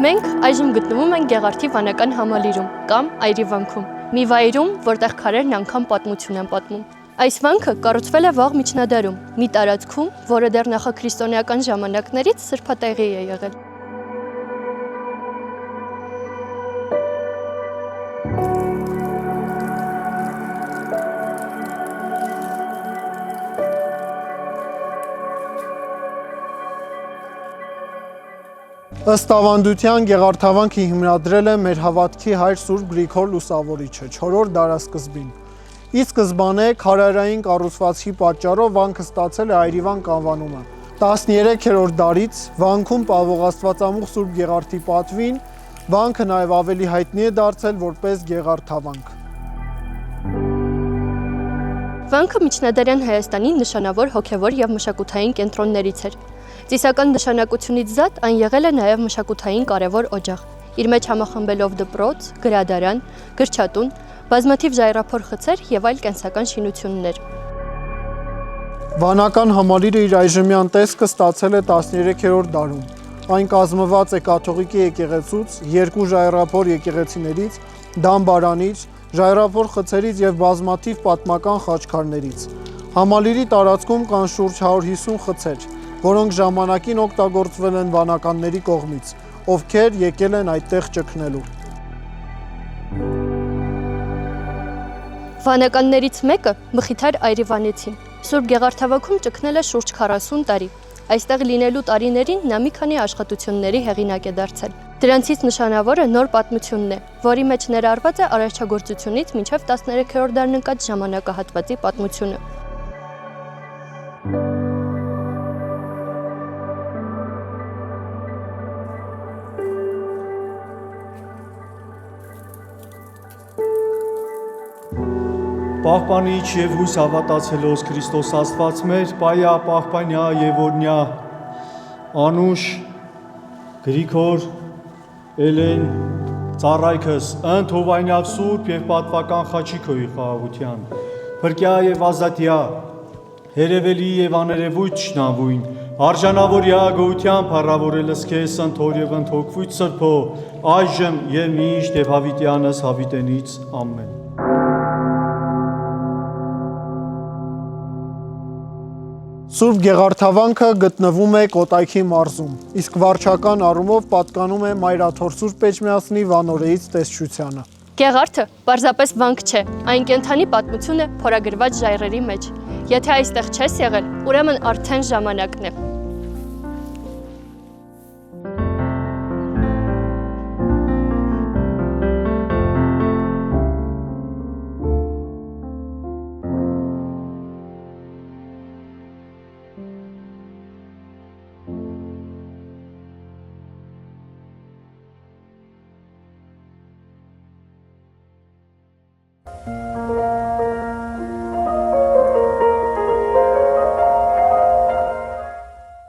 Մենք այժմ գտնվում ենք Գեղարդի վանական համալիրում կամ Այրի վանքում, մի վայրում, որտեղ քարերն անգամ պատմություն են պատմում։ Այս վանքը կառուցվել է վաղ միջնադարում, մի տարածքում, որը դեռ նախաքրիստոնեական ժամանակներից սրբատեղի է եղել։ Ըստ ավանդության Գեղարդավանքը հիմնադրել է մեր հավատքի հայր Սուրբ Գրիգոր Լուսավորիչը 4-րդ դարասկզբին։ Ի սկզբանե քարայրային կառուցվածքի պատճառով վանքը ստացել է Այրիվանք անվանումը։ 13-րդ դարից վանքում պահվող Աստվածամուխ Սուրբ Գեղարդի պատվին վանքը նաև ավելի հայտնի է դարձել որպես Գեղարդավանք։ Վանքը միջնադարյան Հայաստանի նշանավոր հոգևոր և մշակութային կենտրոններից էր։ Ծիսական նշանակությունից զատ այն եղել է նաև մշակութային կարևոր օջախ, իր մեջ համախմբելով դպրոց, գրադարան, գրչատուն, բազմաթիվ ժայռափոր խցեր և այլ կենսական շինություններ։ Վանական համալիրը իր այժմյան տեսքը ստացել է 13-րդ դարում։ Այն կազմված է կաթողիկի եկեղեցուց, 2 ժայռափոր եկեղեցիներից, դամբարանից, ժայռափոր խցերից և բազմաթիվ պատմական խաչքարերից։ Համալիրի տարածքում կան շուրջ 150 խցեր, որոնք ժամանակին օգտագործվել են վանականների կողմից, ովքեր եկել են այդտեղ ճգնելու։ Վանականներից մեկը Մխիթար Այրիվանեցին։ Սուրբ Գեղարդավանքում ճգնել է շուրջ 40 տարի։ Այստեղ լինելու տարիներին նա մի քանի աշխատությունների հեղինակ է դարձել։ Դրանցից նշանավորը նոր պատմությունն է, որի մեջ ներառված է արարչագործությունից մինչև 13-րդ դարն ընկած ժամանակահատվածի պատմությունը։ Պահպանիչ և հույս հավատացելոս Քրիստոս Աստված մեր, պայա, պահպանյա և օրնյա, անուշ, Գրիգոր, Էլեն, ծառայքս, ընդ հովայնյակ սուրբ և պատվական խաչիքոյի խաղաղության, փրկյա և ազատյա, հերևելի և աներևույթ չնավույն, արժանավորյա գոհության փառավորելս քեզ ընթոր և ընթոքվույթ սրբո, այժմ և միշտ և հավիտյանս հավիտենից, ամեն։ Սուրբ Գեղարդավանքը գտնվում է Կոտայքի մարզում, իսկ վարչական առումով պատկանում է Մայրաթոր Սուրբ Էջմիածնի Վանօրեից տեսչությանը։ Գեղարդը պարզապես վանք չէ, այն կենդանի պատմություն է փորագրված ժայռերի մեջ։ Եթե այստեղ չես եղել, ուրեմն արդեն ժամանակն է։